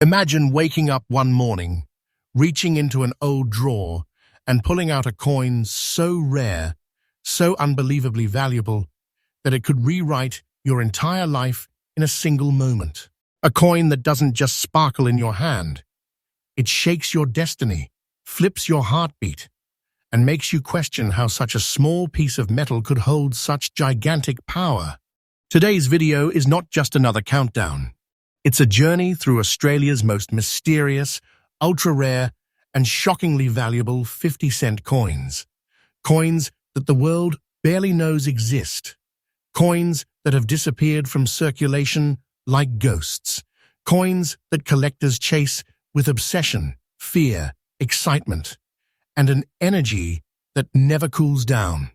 Imagine waking up one morning, reaching into an old drawer, and pulling out a coin so rare, so unbelievably valuable, that it could rewrite your entire life in a single moment. A coin that doesn't just sparkle in your hand. It shakes your destiny, flips your heartbeat, and makes you question how such a small piece of metal could hold such gigantic power. Today's video is not just another countdown. It's a journey through Australia's most mysterious, ultra-rare, and shockingly valuable 50-cent coins. Coins that the world barely knows exist. Coins that have disappeared from circulation like ghosts. Coins that collectors chase with obsession, fear, excitement, and an energy that never cools down.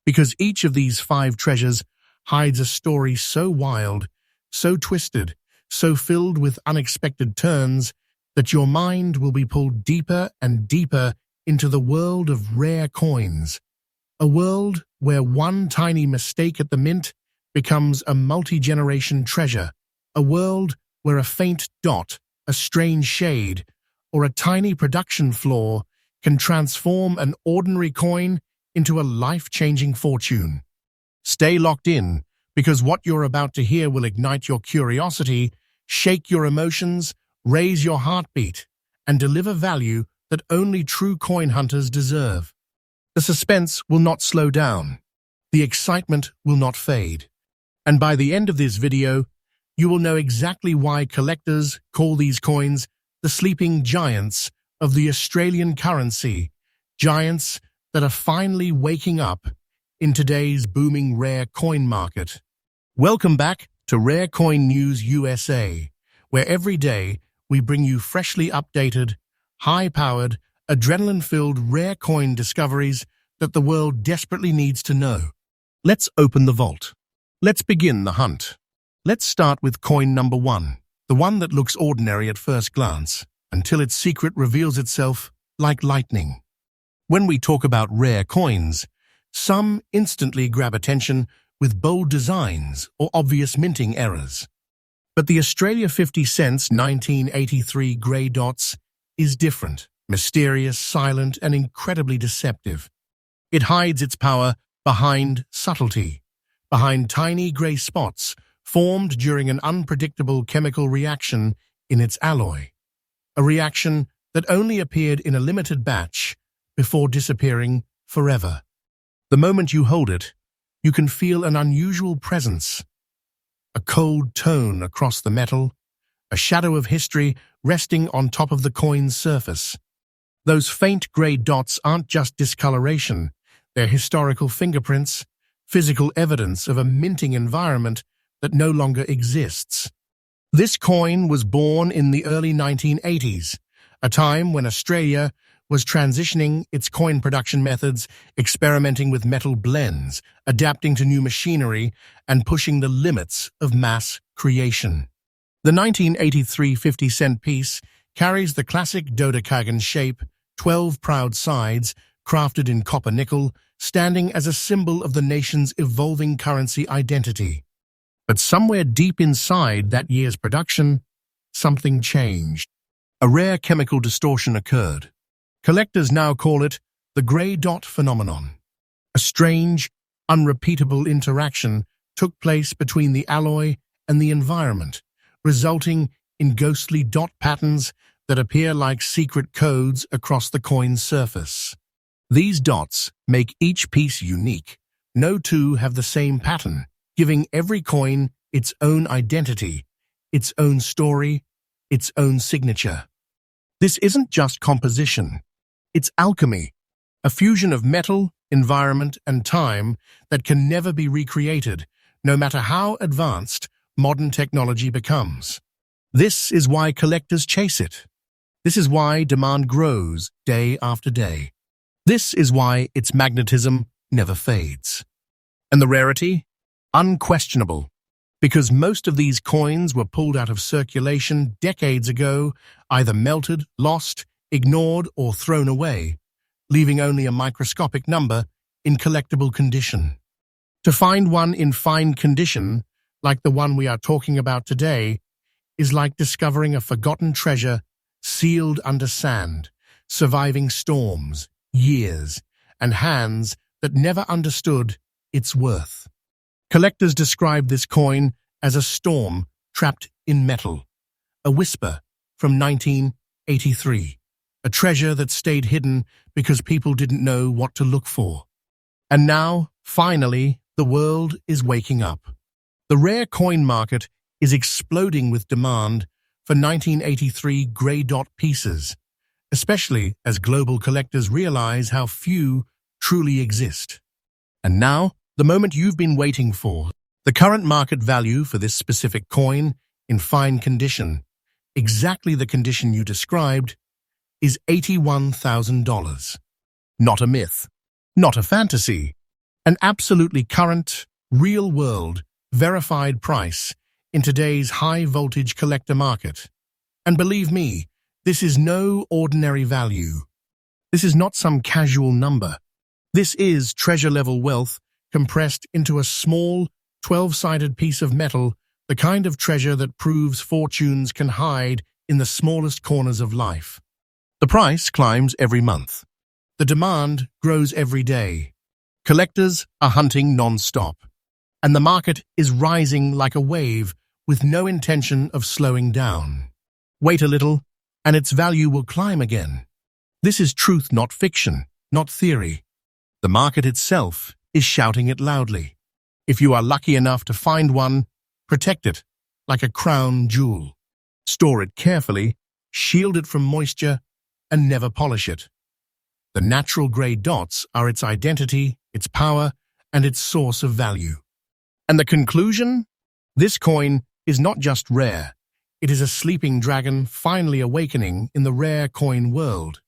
Because each of these 5 treasures hides a story so wild, so twisted, so filled with unexpected turns that your mind will be pulled deeper and deeper into the world of rare coins. A world where one tiny mistake at the mint becomes a multi-generation treasure. A world where a faint dot, a strange shade, or a tiny production flaw can transform an ordinary coin into a life-changing fortune. Stay locked in, because what you're about to hear will ignite your curiosity, shake your emotions, raise your heartbeat, and deliver value that only true coin hunters deserve. The suspense will not slow down. The excitement will not fade. And by the end of this video, you will know exactly why collectors call these coins the sleeping giants of the Australian currency, giants that are finally waking up in today's booming rare coin market. Welcome back to Rare Coin News USA, where every day we bring you freshly updated, high-powered, adrenaline-filled rare coin discoveries that the world desperately needs to know. Let's open the vault. Let's begin the hunt. Let's start with coin number 1, the one that looks ordinary at first glance, until its secret reveals itself like lightning. When we talk about rare coins, some instantly grab attention with bold designs or obvious minting errors. But the Australia 50 cents 1983 grey dots is different, mysterious, silent, and incredibly deceptive. It hides its power behind subtlety, behind tiny grey spots formed during an unpredictable chemical reaction in its alloy. A reaction that only appeared in a limited batch before disappearing forever. The moment you hold it, you can feel an unusual presence, a cold tone across the metal, a shadow of history resting on top of the coin's surface. Those faint grey dots aren't just discoloration, they're historical fingerprints, physical evidence of a minting environment that no longer exists. This coin was born in the early 1980s, a time when Australia was transitioning its coin production methods, experimenting with metal blends, adapting to new machinery, and pushing the limits of mass creation. The 1983 50-cent piece carries the classic dodecagon shape, 12 proud sides, crafted in copper nickel, standing as a symbol of the nation's evolving currency identity. But somewhere deep inside that year's production, something changed. A rare chemical distortion occurred. Collectors now call it the grey dot phenomenon. A strange, unrepeatable interaction took place between the alloy and the environment, resulting in ghostly dot patterns that appear like secret codes across the coin's surface. These dots make each piece unique. No two have the same pattern, giving every coin its own identity, its own story, its own signature. This isn't just composition. It's alchemy, a fusion of metal, environment, and time that can never be recreated, no matter how advanced modern technology becomes. This is why collectors chase it. This is why demand grows day after day. This is why its magnetism never fades. And the rarity? Unquestionable. Because most of these coins were pulled out of circulation decades ago, either melted, lost, ignored, or thrown away, leaving only a microscopic number in collectible condition. To find one in fine condition, like the one we are talking about today, is like discovering a forgotten treasure sealed under sand, surviving storms, years, and hands that never understood its worth. Collectors describe this coin as a storm trapped in metal, a whisper from 1983, a treasure that stayed hidden because people didn't know what to look for. And now, finally, the world is waking up. The rare coin market is exploding with demand for 1983 grey dot pieces, especially as global collectors realize how few truly exist. And now, the moment you've been waiting for. The current market value for this specific coin, in fine condition, exactly the condition you described, is $81,000. Not a myth, not a fantasy, an absolutely current, real-world, verified price in today's high-voltage collector market. And believe me, this is no ordinary value. This is not some casual number. This is treasure-level wealth compressed into a small, 12-sided piece of metal, the kind of treasure that proves fortunes can hide in the smallest corners of life. The price climbs every month. The demand grows every day. Collectors are hunting non-stop, and the market is rising like a wave with no intention of slowing down. Wait a little, and its value will climb again. This is truth, not fiction, not theory. The market itself is shouting it loudly. If you are lucky enough to find one, protect it like a crown jewel. Store it carefully, shield it from moisture, and never polish it. The natural grey dots are its identity, its power, and its source of value. And the conclusion? This coin is not just rare. It is a sleeping dragon finally awakening in the rare coin world.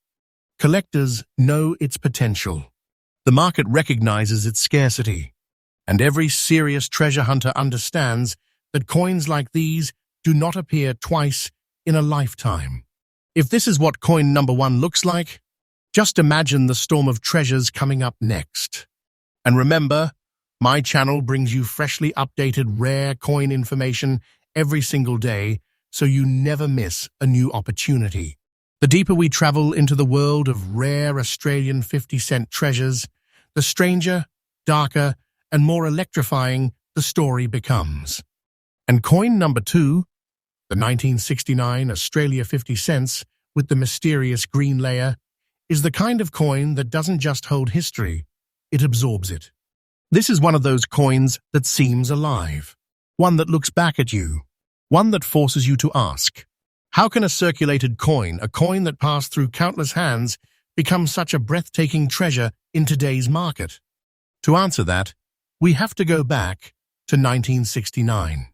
Collectors know its potential. The market recognizes its scarcity. And every serious treasure hunter understands that coins like these do not appear twice in a lifetime. If this is what coin number 1 looks like, just imagine the storm of treasures coming up next. And remember, my channel brings you freshly updated rare coin information every single day, so you never miss a new opportunity. The deeper we travel into the world of rare Australian 50-cent treasures, the stranger, darker, and more electrifying the story becomes. And coin number 2, the 1969 Australia 50 cents with the mysterious green layer, is the kind of coin that doesn't just hold history, it absorbs it. This is one of those coins that seems alive, one that looks back at you, one that forces you to ask, how can a circulated coin, a coin that passed through countless hands, become such a breathtaking treasure in today's market? To answer that, we have to go back to 1969,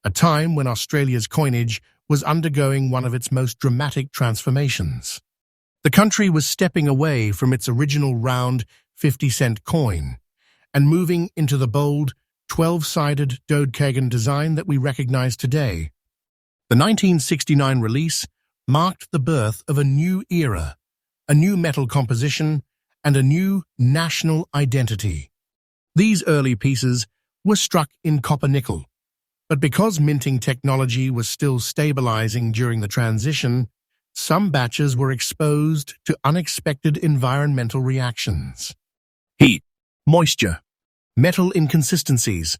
a time when Australia's coinage was undergoing one of its most dramatic transformations. The country was stepping away from its original round 50-cent coin and moving into the bold, 12-sided Dodecagon design that we recognize today. The 1969 release marked the birth of a new era, a new metal composition, and a new national identity. These early pieces were struck in copper-nickel, but because minting technology was still stabilizing during the transition, some batches were exposed to unexpected environmental reactions. Heat, moisture, metal inconsistencies,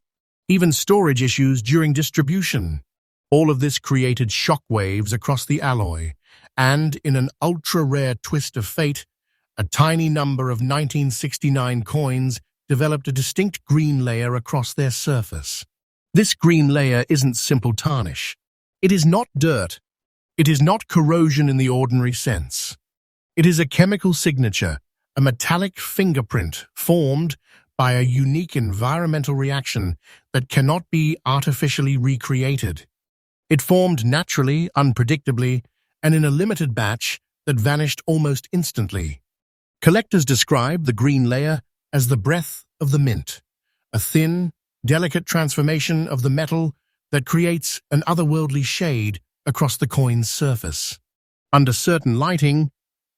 even storage issues during distribution. All of this created shockwaves across the alloy, and in an ultra-rare twist of fate, a tiny number of 1969 coins developed a distinct green layer across their surface. This green layer isn't simple tarnish. It is not dirt. It is not corrosion in the ordinary sense. It is a chemical signature, a metallic fingerprint formed by a unique environmental reaction that cannot be artificially recreated. It formed naturally, unpredictably, and in a limited batch that vanished almost instantly. Collectors describe the green layer as the breath of the mint, a thin, delicate transformation of the metal that creates an otherworldly shade across the coin's surface. Under certain lighting,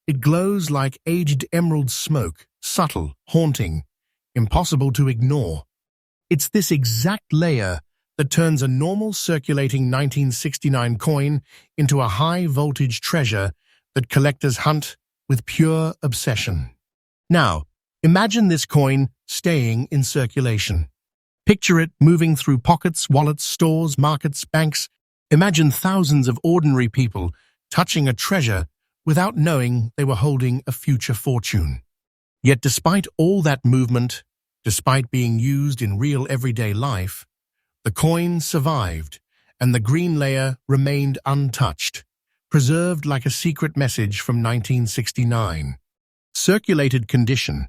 it glows like aged emerald smoke, subtle, haunting, impossible to ignore. It's this exact layer that turns a normal circulating 1969 coin into a high-voltage treasure that collectors hunt with pure obsession. Now, imagine this coin staying in circulation. Picture it moving through pockets, wallets, stores, markets, banks. Imagine thousands of ordinary people touching a treasure without knowing they were holding a future fortune. Yet despite all that movement, despite being used in real everyday life, the coin survived and the green layer remained untouched, preserved like a secret message from 1969. Circulated condition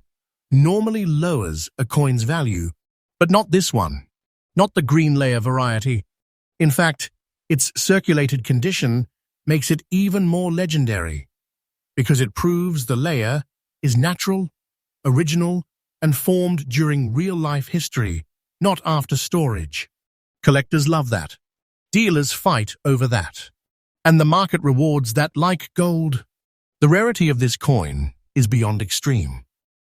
normally lowers a coin's value, but not this one, not the green layer variety. In fact, its circulated condition makes it even more legendary, because it proves the layer is natural, original, and formed during real-life history, not after storage. Collectors love that. Dealers fight over that. And the market rewards that like gold. The rarity of this coin is beyond extreme.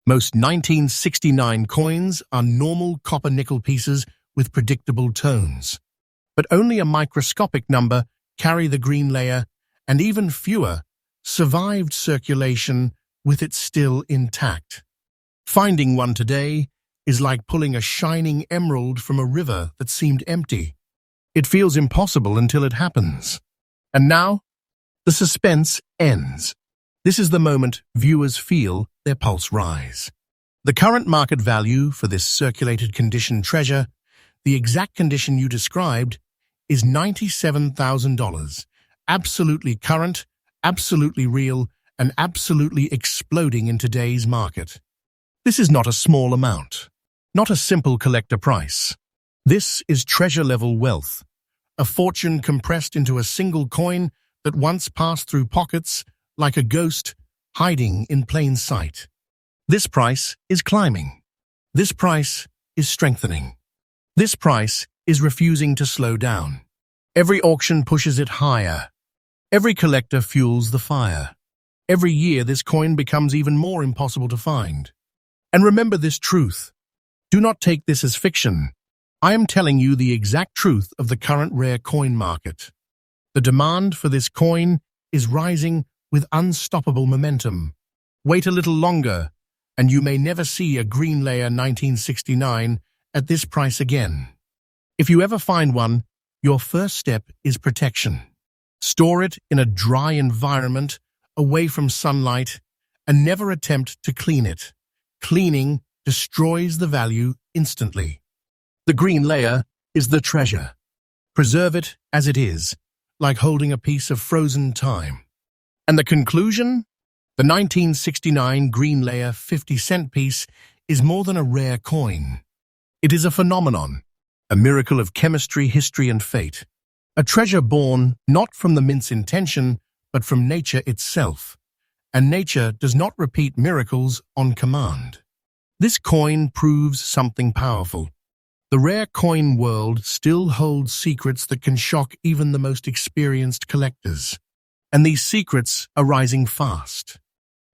Most 1969 coins are normal copper-nickel pieces with predictable tones. But only a microscopic number carry the green layer, and even fewer survived circulation with it still intact. Finding one today is like pulling a shining emerald from a river that seemed empty. It feels impossible until it happens. And now, the suspense ends. This is the moment viewers feel their pulse rise. The current market value for this circulated condition treasure, the exact condition you described, is $97,000. Absolutely current, absolutely real, and absolutely exploding in today's market. This is not a small amount, not a simple collector price. This is treasure-level wealth, a fortune compressed into a single coin that once passed through pockets like a ghost hiding in plain sight. This price is climbing. This price is strengthening. This price is refusing to slow down. Every auction pushes it higher. Every collector fuels the fire. Every year this coin becomes even more impossible to find. And remember this truth. Do not take this as fiction. I am telling you the exact truth of the current rare coin market. The demand for this coin is rising with unstoppable momentum. Wait a little longer, and you may never see a green layer 1969 at this price again. If you ever find one, your first step is protection. Store it in a dry environment, away from sunlight, and never attempt to clean it. Cleaning destroys the value instantly. The green layer is the treasure. Preserve it as it is, like holding a piece of frozen time. And the conclusion? The 1969 green layer 50-cent piece is more than a rare coin. It is a phenomenon, a miracle of chemistry, history, and fate. A treasure born not from the mint's intention, but from nature itself. And nature does not repeat miracles on command. This coin proves something powerful. The rare coin world still holds secrets that can shock even the most experienced collectors. And these secrets are rising fast.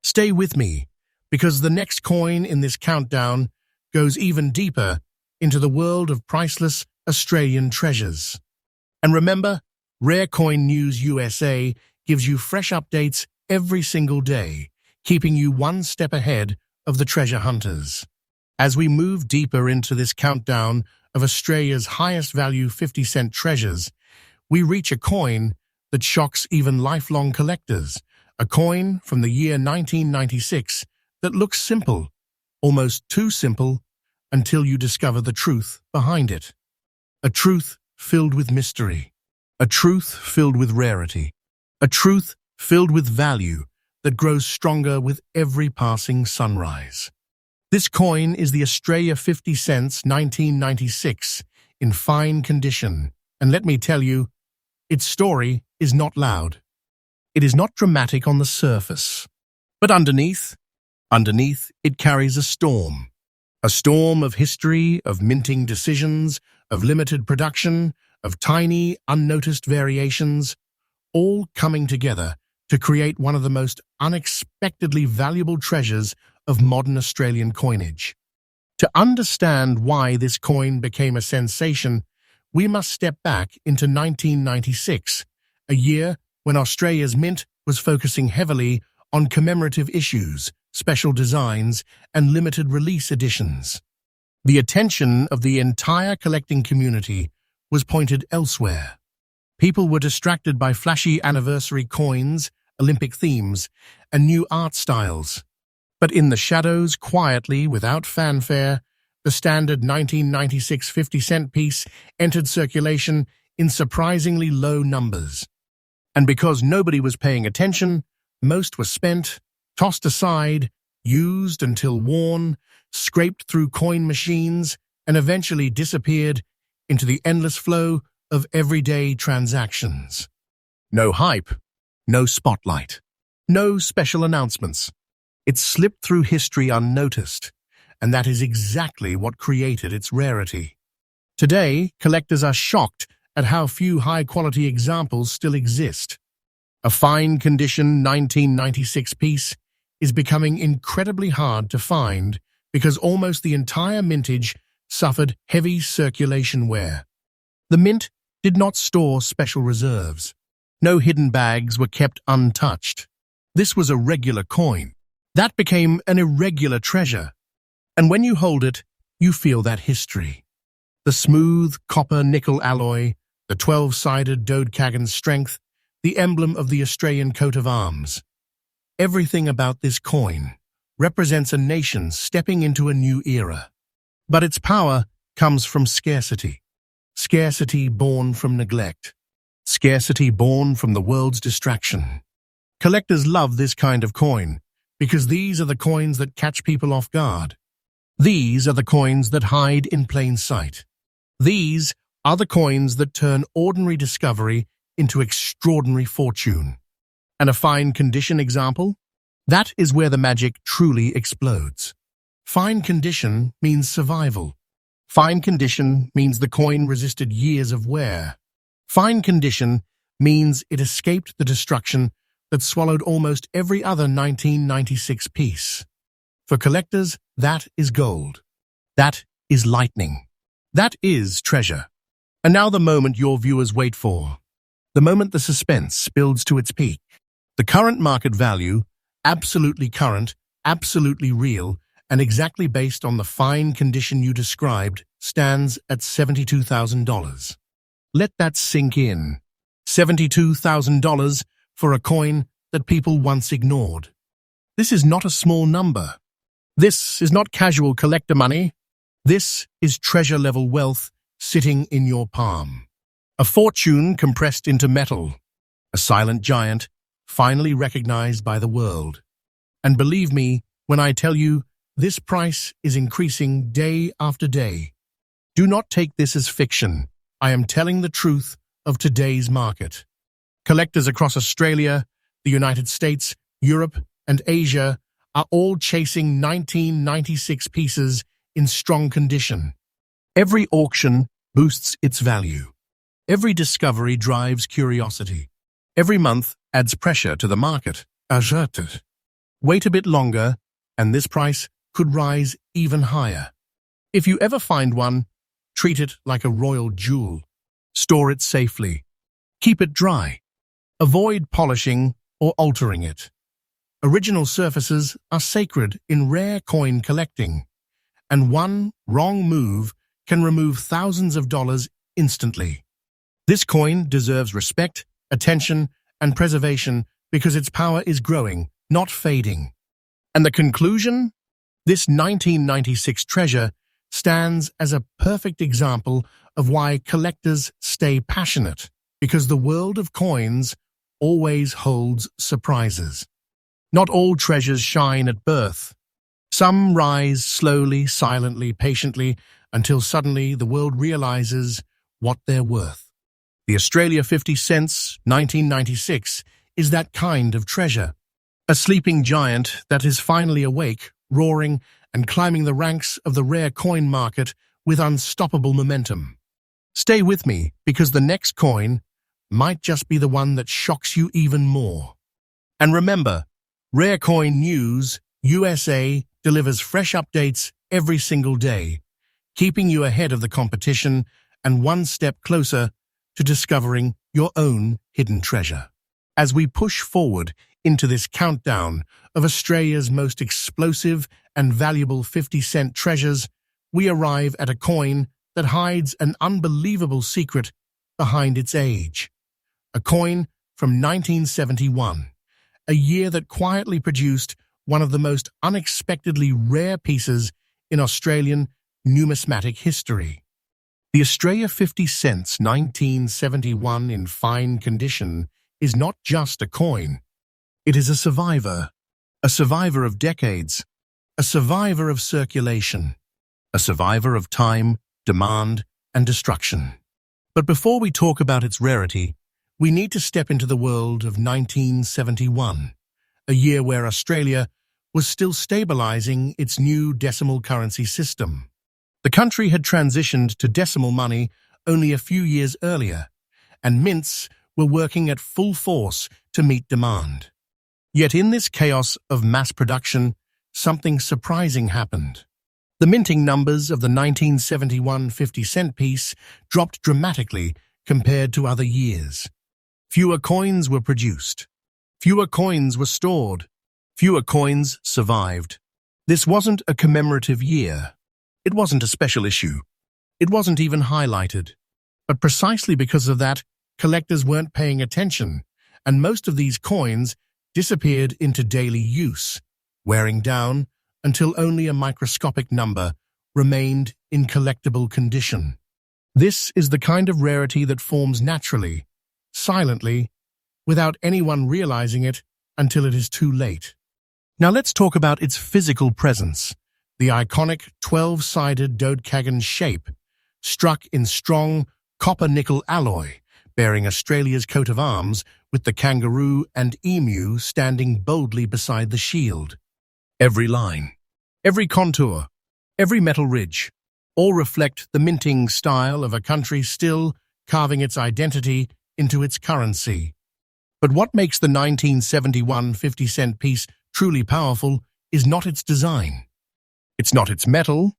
Stay with me, because the next coin in this countdown goes even deeper into the world of priceless Australian treasures. And remember, Rare Coin News USA gives you fresh updates every single day, keeping you one step ahead of the treasure hunters. As we move deeper into this countdown of Australia's highest value 50-cent treasures, we reach a coin that shocks even lifelong collectors, a coin from the year 1996 that looks simple, almost too simple, until you discover the truth behind it. A truth filled with mystery, a truth filled with rarity, a truth filled with value that grows stronger with every passing sunrise. This coin is the Australia 50 cents 1996 in fine condition, and let me tell you, its story is not loud. It is not dramatic on the surface, but underneath it carries a storm of history, of minting decisions, of limited production, of tiny, unnoticed variations, all coming together to create one of the most unexpectedly valuable treasures of modern Australian coinage. To understand why this coin became a sensation, we must step back into 1996, a year when Australia's mint was focusing heavily on commemorative issues, special designs, and limited release editions. The attention of the entire collecting community was pointed elsewhere. People were distracted by flashy anniversary coins, Olympic themes, and new art styles. But in the shadows, quietly, without fanfare, the standard 1996 50-cent piece entered circulation in surprisingly low numbers. And because nobody was paying attention, most were spent, tossed aside, used until worn, scraped through coin machines, and eventually disappeared into the endless flow of everyday transactions. No hype, no spotlight, no special announcements. It slipped through history unnoticed, and that is exactly what created its rarity. Today, collectors are shocked at how few high-quality examples still exist. A fine-condition 1996 piece is becoming incredibly hard to find because almost the entire mintage suffered heavy circulation wear. The mint did not store special reserves. No hidden bags were kept untouched. This was a regular coin. That became an irregular treasure. And when you hold it, you feel that history. The smooth copper-nickel alloy, the 12-sided Dodecagon strength, the emblem of the Australian coat of arms. Everything about this coin represents a nation stepping into a new era. But its power comes from scarcity. Scarcity born from neglect. Scarcity born from the world's distraction. Collectors love this kind of coin because these are the coins that catch people off guard. These are the coins that hide in plain sight. These are the coins that turn ordinary discovery into extraordinary fortune. And a fine condition example? That is where the magic truly explodes. Fine condition means survival. Fine condition means the coin resisted years of wear. Fine condition means it escaped the destruction that swallowed almost every other 1996 piece. For collectors, that is gold. That is lightning. That is treasure. And now the moment your viewers wait for. The moment the suspense builds to its peak. The current market value, absolutely current, absolutely real, and exactly based on the fine condition you described, stands at $72,000. Let that sink in. $72,000 for a coin that people once ignored. This is not a small number. This is not casual collector money. This is treasure-level wealth sitting in your palm. A fortune compressed into metal. A silent giant, finally recognized by the world. And believe me when I tell you, this price is increasing day after day. Do not take this as fiction. I am telling the truth of today's market. Collectors across Australia, the United States, Europe, and Asia are all chasing 1996 pieces in strong condition. Every auction boosts its value. Every discovery drives curiosity. Every month adds pressure to the market. Wait a bit longer, and this price could rise even higher. If you ever find one, treat it like a royal jewel. Store it safely. Keep it dry. Avoid polishing or altering it. Original surfaces are sacred in rare coin collecting, and one wrong move can remove thousands of dollars instantly. This coin deserves respect, attention, and preservation because its power is growing, not fading. And the conclusion? This 1996 treasure stands as a perfect example of why collectors stay passionate, because the world of coins always holds surprises. Not all treasures shine at birth. Some rise slowly, silently, patiently, until suddenly the world realizes what they're worth. The Australia 50 cents 1996 is that kind of treasure. A sleeping giant that is finally awake, roaring, and climbing the ranks of the rare coin market with unstoppable momentum. Stay with me, because the next coin might just be the one that shocks you even more. And remember, Rare Coin News USA delivers fresh updates every single day, keeping you ahead of the competition and one step closer to discovering your own hidden treasure. As we push forward into this countdown of Australia's most explosive and valuable 50-cent treasures, we arrive at a coin that hides an unbelievable secret behind its age. A coin from 1971, a year that quietly produced one of the most unexpectedly rare pieces in Australian numismatic history. The Australia 50 cents 1971 in fine condition is not just a coin. It is a survivor of decades, a survivor of circulation, a survivor of time, demand, and destruction. But before we talk about its rarity, we need to step into the world of 1971, a year where Australia was still stabilizing its new decimal currency system. The country had transitioned to decimal money only a few years earlier, and mints were working at full force to meet demand. Yet in this chaos of mass production, something surprising happened. The minting numbers of the 1971 50-cent piece dropped dramatically compared to other years. Fewer coins were produced. Fewer coins were stored. Fewer coins survived. This wasn't a commemorative year. It wasn't a special issue. It wasn't even highlighted. But precisely because of that, collectors weren't paying attention, and most of these coins disappeared into daily use, wearing down until only a microscopic number remained in collectible condition. This is the kind of rarity that forms naturally, silently, without anyone realizing it until it is too late. Now let's talk about its physical presence. The iconic 12-sided dodecagon shape, struck in strong copper-nickel alloy, bearing Australia's coat of arms with the kangaroo and emu standing boldly beside the shield. Every line, every contour, every metal ridge, all reflect the minting style of a country still carving its identity into its currency. But what makes the 1971 50-cent piece truly powerful is not its design. It's not its metal,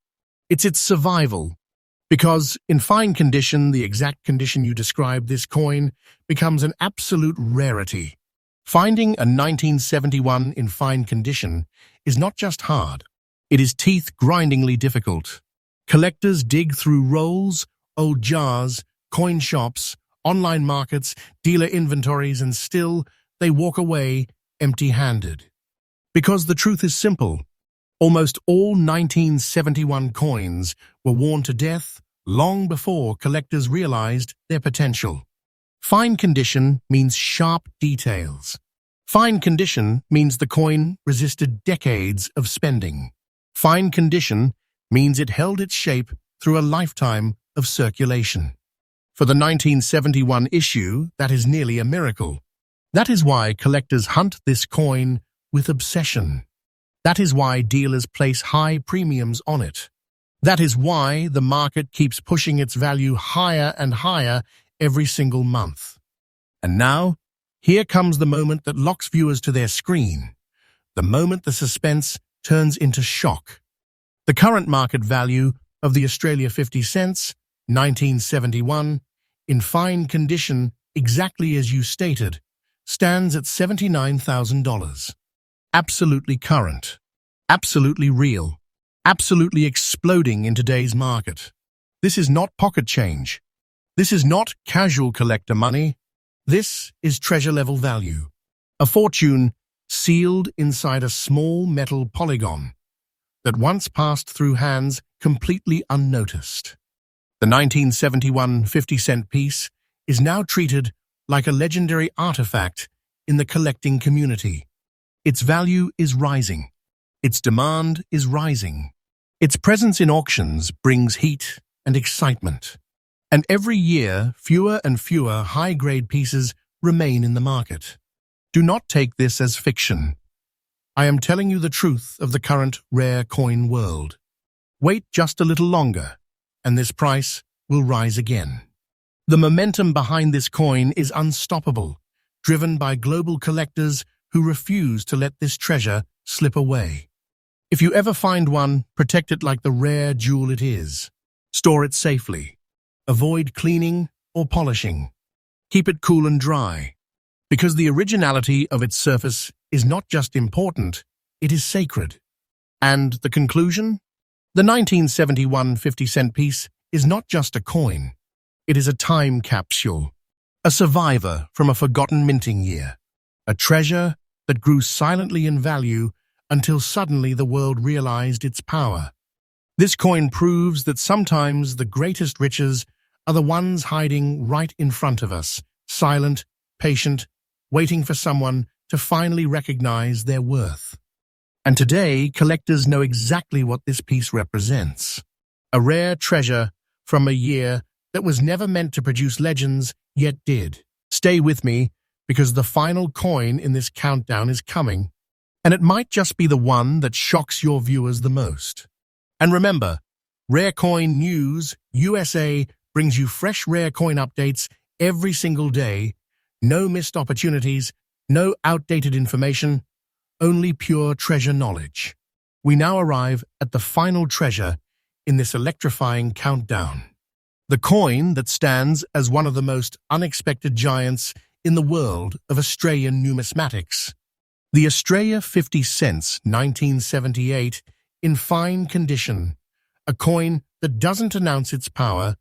it's its survival. Because in fine condition, the exact condition you described, this coin becomes an absolute rarity. Finding a 1971 in fine condition is not just hard, it is teeth-grindingly difficult. Collectors dig through rolls, old jars, coin shops, online markets, dealer inventories, and still they walk away empty-handed. Because the truth is simple. Almost all 1971 coins were worn to death long before collectors realized their potential. Fine condition means sharp details. Fine condition means the coin resisted decades of spending. Fine condition means it held its shape through a lifetime of circulation. For the 1971 issue, that is nearly a miracle. That is why collectors hunt this coin with obsession. That is why dealers place high premiums on it. That is why the market keeps pushing its value higher and higher every single month. And now, here comes the moment that locks viewers to their screen. The moment the suspense turns into shock. The current market value of the Australia 50 cents, 1971, in fine condition, exactly as you stated, stands at $79,000. Absolutely current, absolutely real, absolutely exploding in today's market. This is not pocket change. This is not casual collector money. This is treasure-level value. A fortune sealed inside a small metal polygon that once passed through hands completely unnoticed. The 1971 50-cent piece is now treated like a legendary artifact in the collecting community. Its value is rising. Its demand is rising. Its presence in auctions brings heat and excitement. And every year, fewer and fewer high-grade pieces remain in the market. Do not take this as fiction. I am telling you the truth of the current rare coin world. Wait just a little longer, and this price will rise again. The momentum behind this coin is unstoppable, driven by global collectors who refuse to let this treasure slip away. If you ever find one, protect it like the rare jewel it is. Store it safely. Avoid cleaning or polishing. Keep it cool and dry, because the originality of its surface is not just important, it is sacred. And the conclusion? The 1971 50-cent piece is not just a coin. It is a time capsule, a survivor from a forgotten minting year, a treasure that grew silently in value until suddenly the world realized its power. This coin proves that sometimes the greatest riches are the ones hiding right in front of us, silent, patient, waiting for someone to finally recognize their worth. And today, collectors know exactly what this piece represents. A rare treasure from a year that was never meant to produce legends, yet did. Stay with me, because the final coin in this countdown is coming, and it might just be the one that shocks your viewers the most. And remember, Rare Coin News USA brings you fresh rare coin updates every single day. No missed opportunities, no outdated information, only pure treasure knowledge. We now arrive at the final treasure in this electrifying countdown. The coin that stands as one of the most unexpected giants in the world of Australian numismatics. The Australia 50 cents 1978 in fine condition, a coin that doesn't announce its power,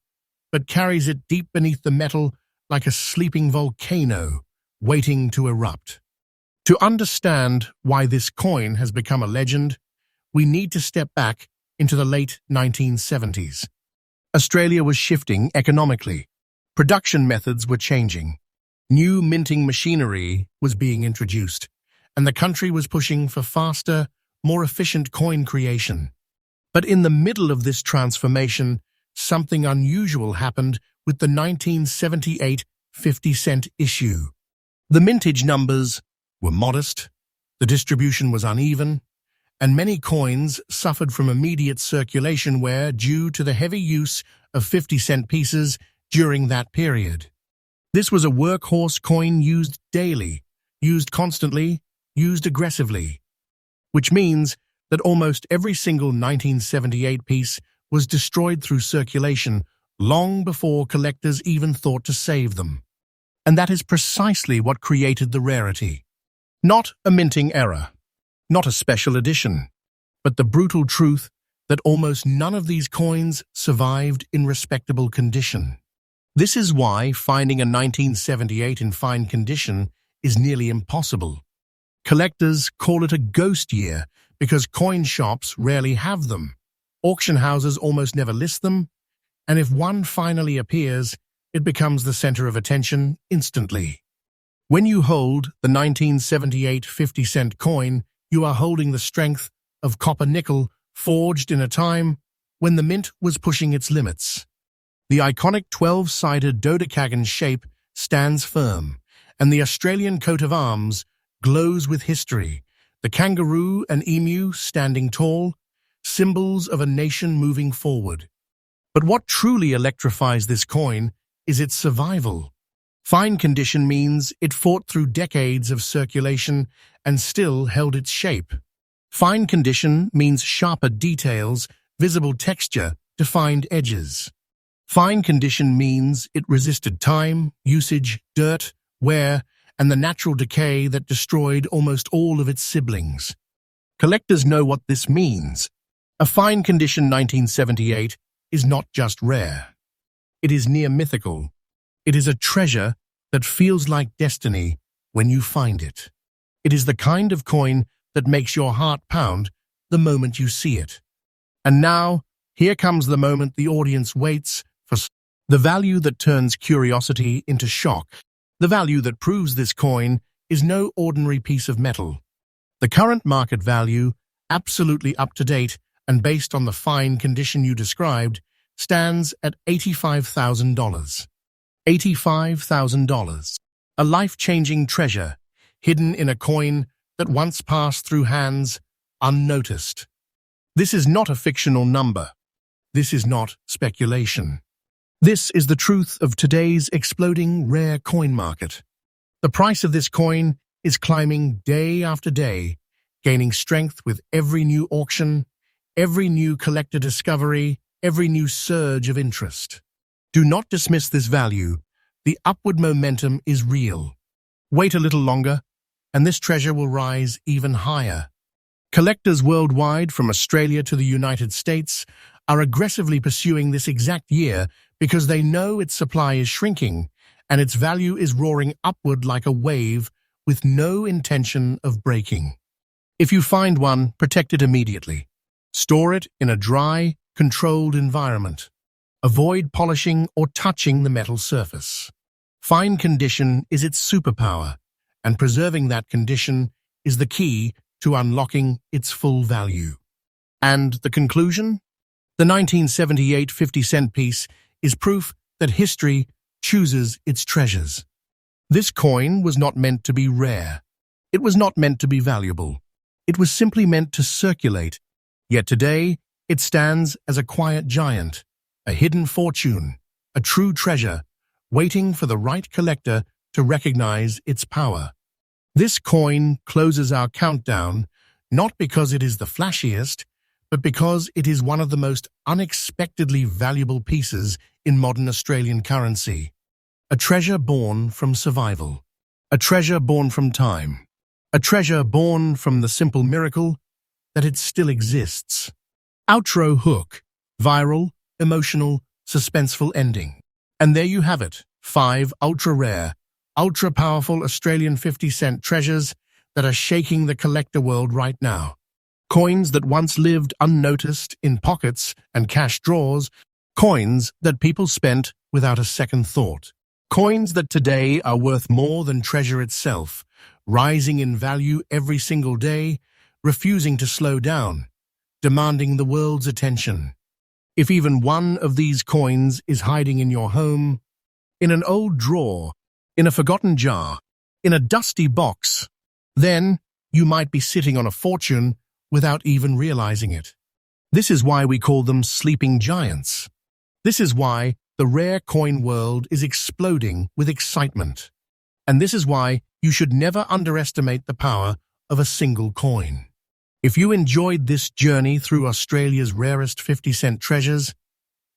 but carries it deep beneath the metal like a sleeping volcano waiting to erupt. To understand why this coin has become a legend, we need to step back into the late 1970s. Australia was shifting economically. Production methods were changing. New minting machinery was being introduced, and the country was pushing for faster, more efficient coin creation. But in the middle of this transformation, something unusual happened with the 1978 50-cent issue. The mintage numbers were modest, the distribution was uneven, and many coins suffered from immediate circulation wear due to the heavy use of 50-cent pieces during that period. This was a workhorse coin used daily, used constantly, used aggressively, which means that almost every single 1978 piece was destroyed through circulation long before collectors even thought to save them. And that is precisely what created the rarity. Not a minting error, not a special edition, but the brutal truth that almost none of these coins survived in respectable condition. This is why finding a 1978 in fine condition is nearly impossible. Collectors call it a ghost year because coin shops rarely have them. Auction houses almost never list them, and if one finally appears, it becomes the center of attention instantly. When you hold the 1978 50-cent coin, you are holding the strength of copper-nickel forged in a time when the mint was pushing its limits. The iconic 12-sided dodecagon shape stands firm, and the Australian coat of arms glows with history, the kangaroo and emu standing tall, symbols of a nation moving forward. But what truly electrifies this coin is its survival. Fine condition means it fought through decades of circulation and still held its shape. Fine condition means sharper details, visible texture, defined edges. Fine condition means it resisted time, usage, dirt, wear, and the natural decay that destroyed almost all of its siblings. Collectors know what this means. A fine condition 1978 is not just rare. It is near mythical. It is a treasure that feels like destiny when you find it. It is the kind of coin that makes your heart pound the moment you see it. And now, here comes the moment the audience waits for: the value that turns curiosity into shock. The value that proves this coin is no ordinary piece of metal. The current market value, absolutely up to date and based on the fine condition you described, stands at $85,000. $85,000. A life-changing treasure, hidden in a coin that once passed through hands unnoticed. This is not a fictional number. This is not speculation. This is the truth of today's exploding rare coin market. The price of this coin is climbing day after day, gaining strength with every new auction, every new collector discovery, every new surge of interest. Do not dismiss this value. The upward momentum is real. Wait a little longer, and this treasure will rise even higher. Collectors worldwide, from Australia to the United States, are aggressively pursuing this exact year because they know its supply is shrinking and its value is roaring upward like a wave with no intention of breaking. If you find one, protect it immediately. Store it in a dry, controlled environment. Avoid polishing or touching the metal surface. Fine condition is its superpower, and preserving that condition is the key to unlocking its full value. And the conclusion? The 1978 50-cent piece is proof that history chooses its treasures. This coin was not meant to be rare. It was not meant to be valuable. It was simply meant to circulate. Yet today, it stands as a quiet giant, a hidden fortune, a true treasure, waiting for the right collector to recognize its power. This coin closes our countdown, not because it is the flashiest, but because it is one of the most unexpectedly valuable pieces in modern Australian currency. A treasure born from survival. A treasure born from time. A treasure born from the simple miracle that it still exists. Outro hook. Viral, emotional, suspenseful ending. And there you have it. 5 ultra-rare, ultra-powerful Australian 50-cent treasures that are shaking the collector world right now. Coins that once lived unnoticed in pockets and cash drawers. Coins that people spent without a second thought. Coins that today are worth more than treasure itself, rising in value every single day, refusing to slow down, demanding the world's attention. If even one of these coins is hiding in your home, in an old drawer, in a forgotten jar, in a dusty box, then you might be sitting on a fortune without even realizing it. This is why we call them sleeping giants. This is why the rare coin world is exploding with excitement. And this is why you should never underestimate the power of a single coin. If you enjoyed this journey through Australia's rarest 50-cent treasures,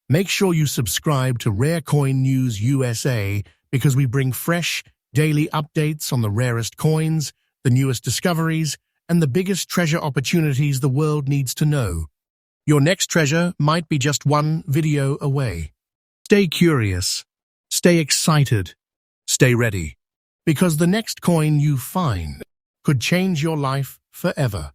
make sure you subscribe to Rare Coin News USA because we bring fresh, daily updates on the rarest coins, the newest discoveries, and the biggest treasure opportunities the world needs to know. Your next treasure might be just one video away. Stay curious, stay excited, stay ready, because the next coin you find could change your life forever.